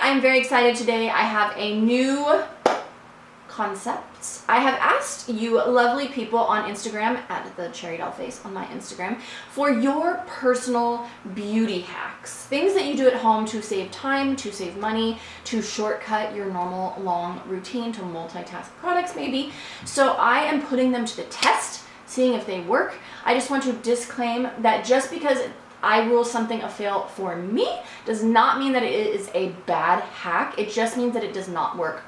I'm very excited today. I have a new concept. I have asked you lovely people on Instagram, at TheCherryDollface on my Instagram, for your personal beauty hacks. Things that you do at home to save time, to save money, to shortcut your normal long routine, to multitask products maybe. So I am putting them to the test, seeing if they work. I just want to disclaim that just because I rule something a fail for me does not mean that it is a bad hack. It just means that it does not work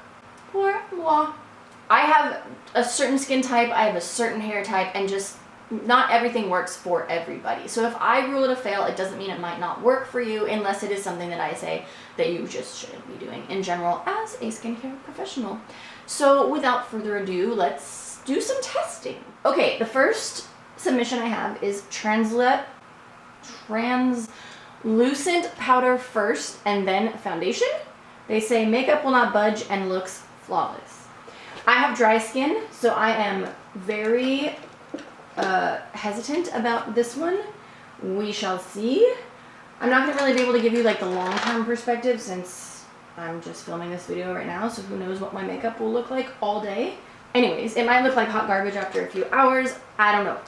for moi. I have a certain skin type, I have a certain hair type, and just not everything works for everybody. So if I rule it a fail, it doesn't mean it might not work for you unless it is something that I say that you just shouldn't be doing in general as a skincare professional. So without further ado, let's do some testing. Okay, the first submission I have is translucent powder first and then foundation. They say makeup will not budge and looks flawless. I have dry skin, so I am very hesitant about this one. We shall see. I'm not going to really be able to give you like the long-term perspective since I'm just filming this video right now, so who knows what my makeup will look like all day. Anyways, it might look like hot garbage after a few hours. I don't know.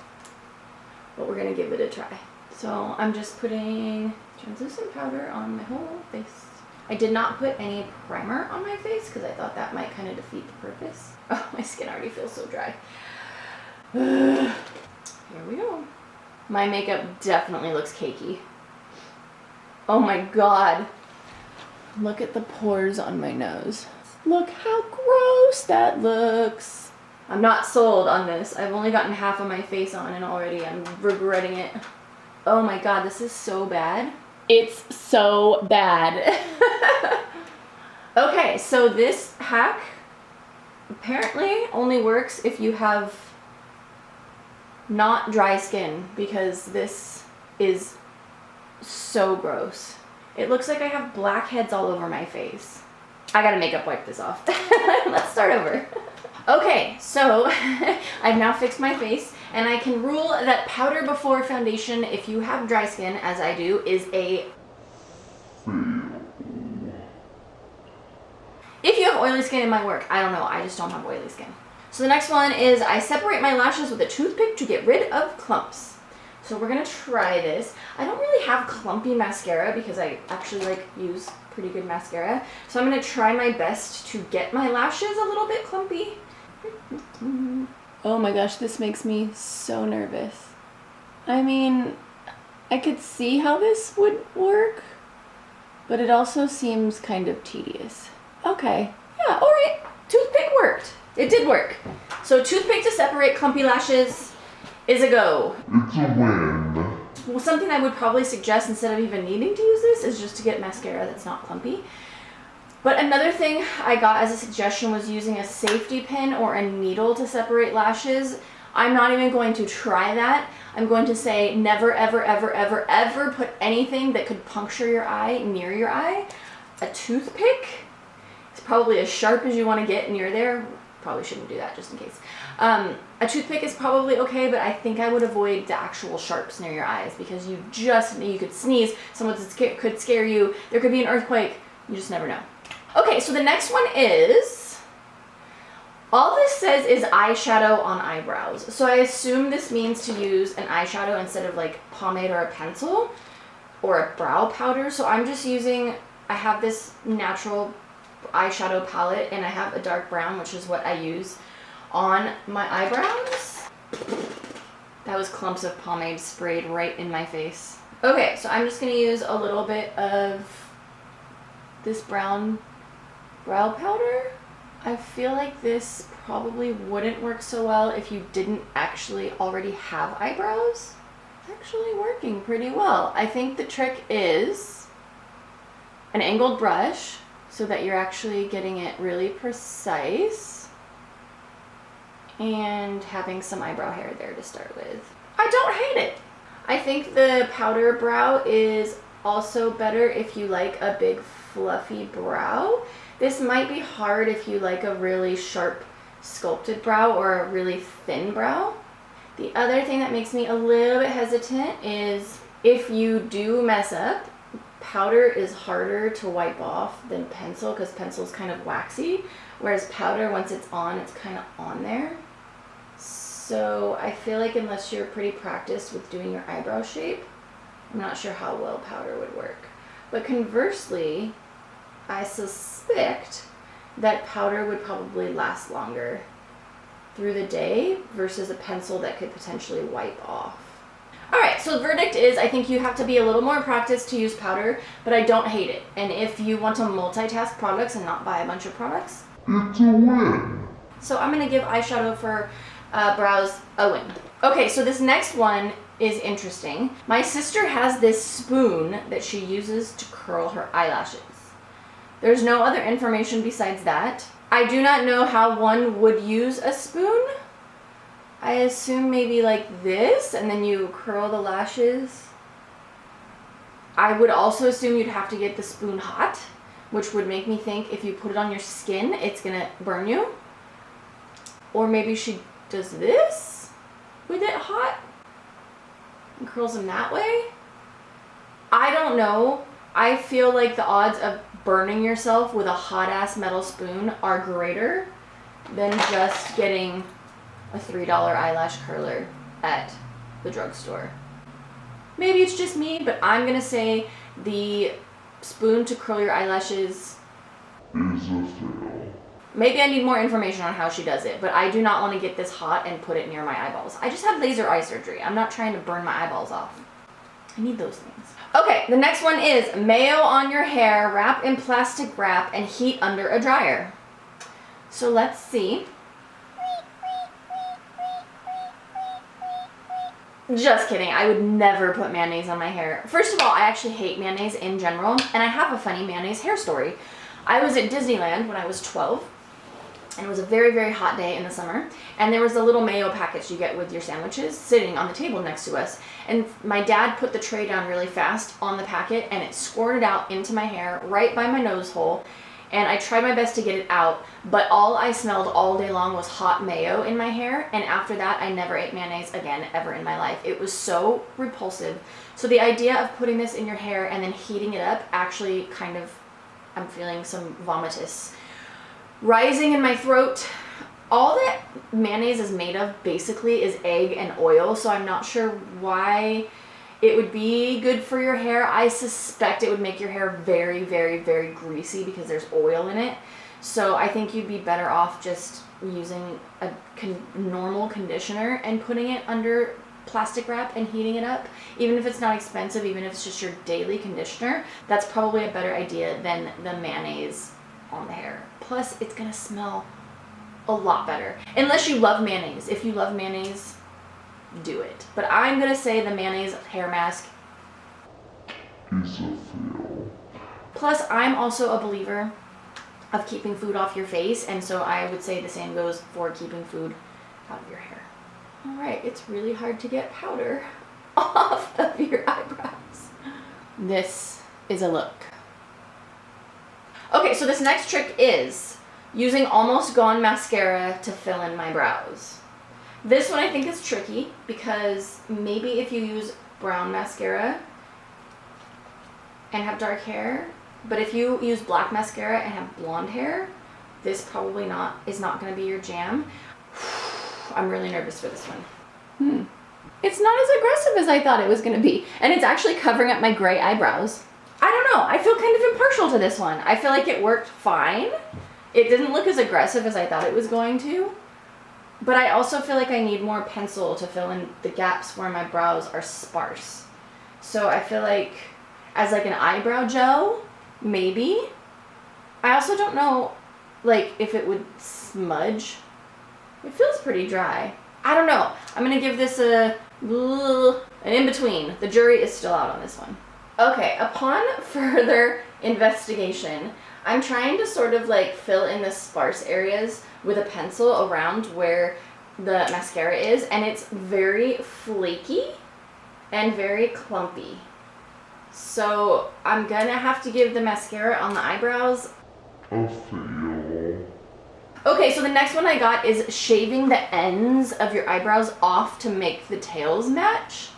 But we're going to give it a try. So I'm just putting translucent powder on my whole face. I did not put any primer on my face because I thought that might kind of defeat the purpose. Oh, my skin already feels so dry. Here we go. My makeup definitely looks cakey. Oh my god. Look at the pores on my nose. Look how gross that looks. I'm not sold on this. I've only gotten half of my face on and already I'm regretting it. Oh my god, this is so bad. It's so bad. Okay, so this hack apparently only works if you have not dry skin, because this is so gross. It looks like I have blackheads all over my face. I gotta makeup wipe this off. Let's start over. Okay, so I've now fixed my face, and I can rule that powder before foundation, if you have dry skin, as I do, is a fail. If you have oily skin, it might work. I don't know, I just don't have oily skin. So the next one is I separate my lashes with a toothpick to get rid of clumps. So we're gonna try this. I don't really have clumpy mascara because I actually use pretty good mascara. So I'm gonna try my best to get my lashes a little bit clumpy. Oh my gosh, this makes me so nervous. I mean, I could see how this would work, but it also seems kind of tedious. Okay, yeah, all right, toothpick worked. It did work. So toothpick to separate clumpy lashes is a go. It's a win. Well, something I would probably suggest instead of even needing to use this is just to get mascara that's not clumpy. But another thing I got as a suggestion was using a safety pin or a needle to separate lashes. I'm not even going to try that. I'm going to say never, ever, ever, ever, ever put anything that could puncture your eye near your eye. A toothpick is probably as sharp as you want to get near there. Probably shouldn't do that just in case. A toothpick is probably okay, but I think I would avoid the actual sharps near your eyes because you could sneeze, someone could scare you, there could be an earthquake, you just never know. Okay, so the next one is, all this says is eyeshadow on eyebrows. So I assume this means to use an eyeshadow instead of like pomade or a pencil or a brow powder. So I'm just using, I have this natural eyeshadow palette and I have a dark brown, which is what I use on my eyebrows. That was clumps of pomade sprayed right in my face. Okay, so I'm just gonna use a little bit of this brown brow powder. I feel like this probably wouldn't work so well if you didn't actually already have eyebrows. It's actually working pretty well. I think the trick is an angled brush so that you're actually getting it really precise and having some eyebrow hair there to start with. I don't hate it. I think the powder brow is also better if you like a big fluffy brow. This might be hard if you like a really sharp sculpted brow or a really thin brow. The other thing that makes me a little bit hesitant is if you do mess up powder is harder to wipe off than pencil because pencil is kind of waxy, whereas powder, once it's on, it's kind of on there. So I feel like unless you're pretty practiced with doing your eyebrow shape, I'm not sure how well powder would work. But conversely, I suspect that powder would probably last longer through the day versus a pencil that could potentially wipe off. All right, so the verdict is I think you have to be a little more practiced to use powder, but I don't hate it. And if you want to multitask products and not buy a bunch of products, it's a win. So I'm gonna give eyeshadow for brows a win. Okay, so this next one is interesting. My sister has this spoon that she uses to curl her eyelashes. There's no other information besides that. I do not know how one would use a spoon. I assume maybe like this, and then you curl the lashes. I would also assume you'd have to get the spoon hot, which would make me think if you put it on your skin, it's gonna burn you. Or maybe she does this with it hot and curls them that way. I don't know. I feel like the odds of burning yourself with a hot ass metal spoon are greater than just getting a $3 eyelash curler at the drugstore. Maybe it's just me, but I'm gonna say the spoon to curl your eyelashes is a fail. Maybe I need more information on how she does it, but I do not want to get this hot and put it near my eyeballs. I just had laser eye surgery. I'm not trying to burn my eyeballs off. I need those things. Okay, the next one is Mayo on your hair, wrap in plastic wrap, and heat under a dryer. So let's see. Just kidding, I would never put mayonnaise on my hair. First of all, I actually hate mayonnaise in general, and I have a funny mayonnaise hair story. I was at Disneyland when I was 12, and it was a very, very hot day in the summer, and there was a little Mayo package you get with your sandwiches sitting on the table next to us, and my dad put the tray down really fast on the packet, and it squirted out into my hair right by my nose hole, and I tried my best to get it out, but all I smelled all day long was hot mayo in my hair, and after that I never ate mayonnaise again ever in my life. It was so repulsive. So the idea of putting this in your hair and then heating it up actually kind of, I'm feeling some vomitus rising in my throat. All that mayonnaise is made of basically is egg and oil, so I'm not sure why it would be good for your hair. I suspect it would make your hair very, very, very greasy because there's oil in it. So I think you'd be better off just using a normal conditioner and putting it under plastic wrap and heating it up. Even if it's not expensive, even if it's just your daily conditioner, that's probably a better idea than the mayonnaise on the hair. Plus, it's gonna smell a lot better. Unless you love mayonnaise. If you love mayonnaise, do it. But I'm gonna say the mayonnaise hair mask is a fail. Plus, I'm also a believer of keeping food off your face, and so I would say the same goes for keeping food out of your hair. All right, it's really hard to get powder off of your eyebrows. This is a look. Okay, so this next trick is using Almost Gone mascara to fill in my brows. This one I think is tricky because maybe if you use brown mascara and have dark hair, but if you use black mascara and have blonde hair, this probably is not going to be your jam. I'm really nervous for this one. It's not as aggressive as I thought it was going to be, and it's actually covering up my gray eyebrows. I don't know. I feel kind of impartial to this one. I feel like it worked fine. It didn't look as aggressive as I thought it was going to. But I also feel like I need more pencil to fill in the gaps where my brows are sparse. So I feel like as like an eyebrow gel, maybe. I also don't know like if it would smudge. It feels pretty dry. I don't know. I'm gonna give this an in-between. The jury is still out on this one. Okay, upon further investigation, I'm trying to sort of like fill in the sparse areas with a pencil around where the mascara is, and it's very flaky and very clumpy. So I'm gonna have to give the mascara on the eyebrows a fail. Okay, so the next one I got is shaving the ends of your eyebrows off to make the tails match.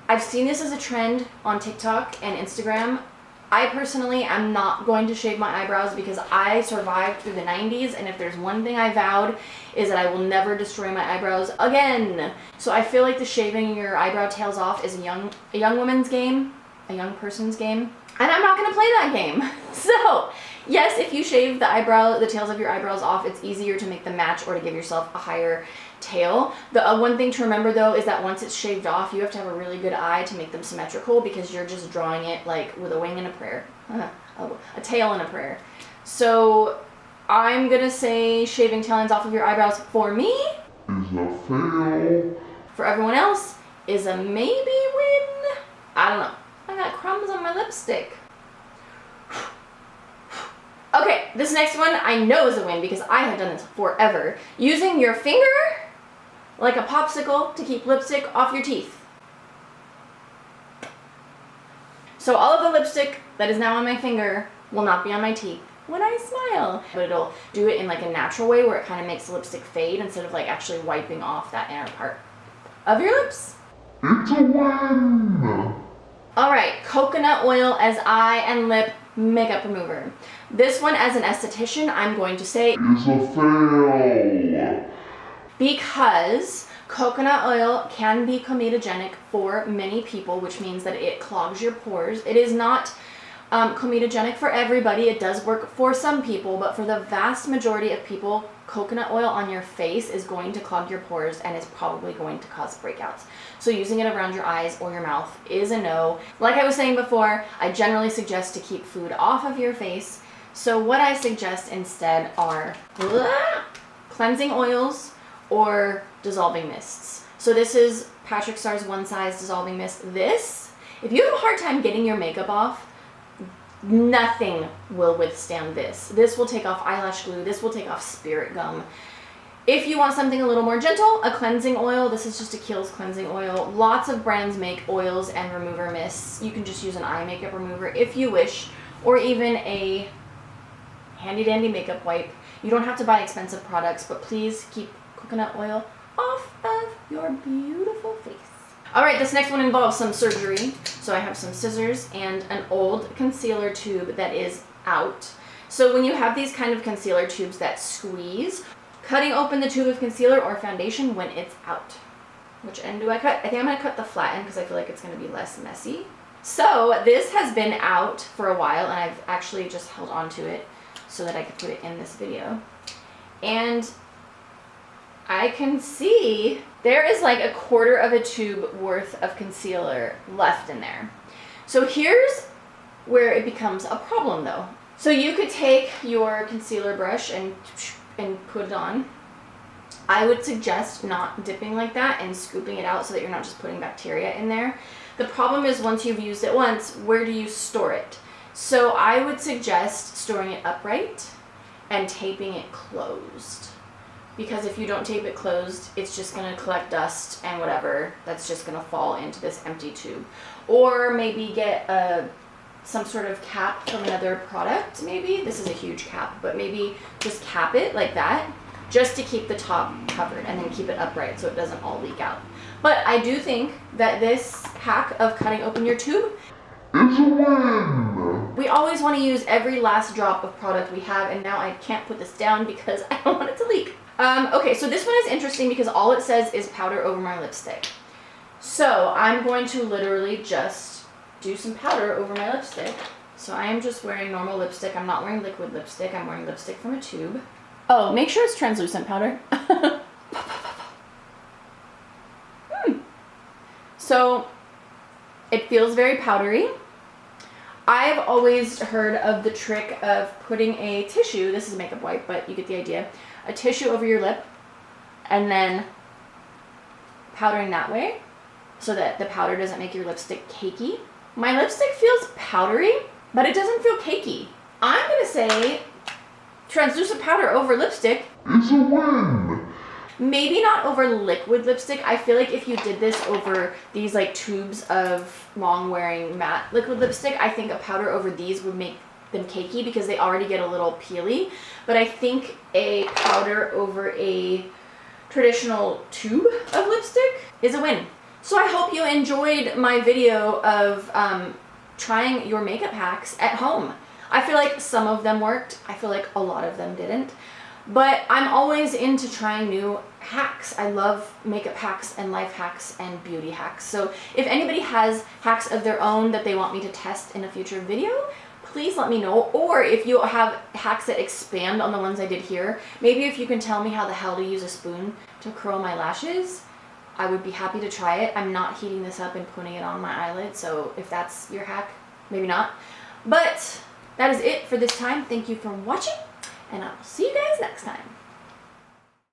I've seen this as a trend on TikTok and Instagram. I personally am not going to shave my eyebrows because I survived through the 90s, and if there's one thing I vowed is that I will never destroy my eyebrows again. So I feel like the shaving your eyebrow tails off is a young woman's game, a young person's game, and I'm not going to play that game. So yes, if you shave the tails of your eyebrows off, it's easier to make them match or to give yourself a higher tail. The one thing to remember though is that once it's shaved off, you have to have a really good eye to make them symmetrical, because you're just drawing it like with a wing and a prayer, a tail and a prayer. So I'm gonna say shaving tail ends off of your eyebrows for me is a fail. For everyone else is a maybe win. I don't know. I got crumbs on my lipstick. Okay, this next one I know is a win because I have done this forever. Using your finger like a popsicle to keep lipstick off your teeth. So all of the lipstick that is now on my finger will not be on my teeth when I smile. But it'll do it in like a natural way where it kind of makes the lipstick fade instead of like actually wiping off that inner part of your lips. It's a win! Alright, coconut oil as eye and lip makeup remover. This one, as an esthetician, I'm going to say is a fail. Because coconut oil can be comedogenic for many people, which means that it clogs your pores. It is not comedogenic for everybody. It does work for some people, but for the vast majority of people, coconut oil on your face is going to clog your pores and is probably going to cause breakouts. So using it around your eyes or your mouth is a no. Like I was saying before, I generally suggest to keep food off of your face. So what I suggest instead are cleansing oils or dissolving mists. So this is Patrick Starr's One Size Dissolving Mist. This, if you have a hard time getting your makeup off, nothing will withstand this. This will take off eyelash glue. This will take off spirit gum. If you want something a little more gentle, a cleansing oil. This is just a Kiehl's cleansing oil. Lots of brands make oils and remover mists. You can just use an eye makeup remover if you wish, or even a handy dandy makeup wipe. You don't have to buy expensive products, but please keep coconut oil off of your beautiful face. All right, this next one involves some surgery. So I have some scissors and an old concealer tube that is out. So when you have these kind of concealer tubes that squeeze, cutting open the tube of concealer or foundation when it's out. Which end do I cut? I think I'm gonna cut the flat end because I feel like it's gonna be less messy. So this has been out for a while, and I've actually just held on to it so that I could put it in this video. And I can see there is like 1/4 of a tube worth of concealer left in there. So here's where it becomes a problem though. So you could take your concealer brush and put it on. I would suggest not dipping like that and scooping it out so that you're not just putting bacteria in there. The problem is once you've used it once, where do you store it? So I would suggest storing it upright and taping it closed. Because if you don't tape it closed, it's just going to collect dust and whatever. That's just going to fall into this empty tube. Or maybe get some sort of cap from another product, maybe. This is a huge cap, but maybe just cap it like that, just to keep the top covered, and then keep it upright so it doesn't all leak out. But I do think that this hack of cutting open your tube is a win. We always want to use every last drop of product we have, and now I can't put this down because I don't want it to leak. Okay, so this one is interesting because all it says is powder over my lipstick. So I'm going to literally just do some powder over my lipstick. So I am just wearing normal lipstick. I'm not wearing liquid lipstick. I'm wearing lipstick from a tube. Oh, make sure it's translucent powder. So it feels very powdery. I've always heard of the trick of putting a tissue, this is a makeup wipe, but you get the idea, a tissue over your lip and then powdering that way so that the powder doesn't make your lipstick cakey. My lipstick feels powdery, but it doesn't feel cakey. I'm gonna say translucent powder over lipstick is a win. Maybe not over liquid lipstick. I feel like if you did this over these like tubes of long wearing matte liquid lipstick, I think a powder over these would make them cakey because they already get a little peely. But I think a powder over a traditional tube of lipstick is a win. So I hope you enjoyed my video of trying your makeup hacks at home. I feel like some of them worked. I feel like a lot of them didn't. But I'm always into trying new hacks. I love makeup hacks and life hacks and beauty hacks. So if anybody has hacks of their own that they want me to test in a future video, please let me know. Or if you have hacks that expand on the ones I did here, maybe if you can tell me how the hell to use a spoon to curl my lashes, I would be happy to try it. I'm not heating this up and putting it on my eyelid, so if that's your hack, maybe not. But that is it for this time. Thank you for watching, and I will see you guys next time.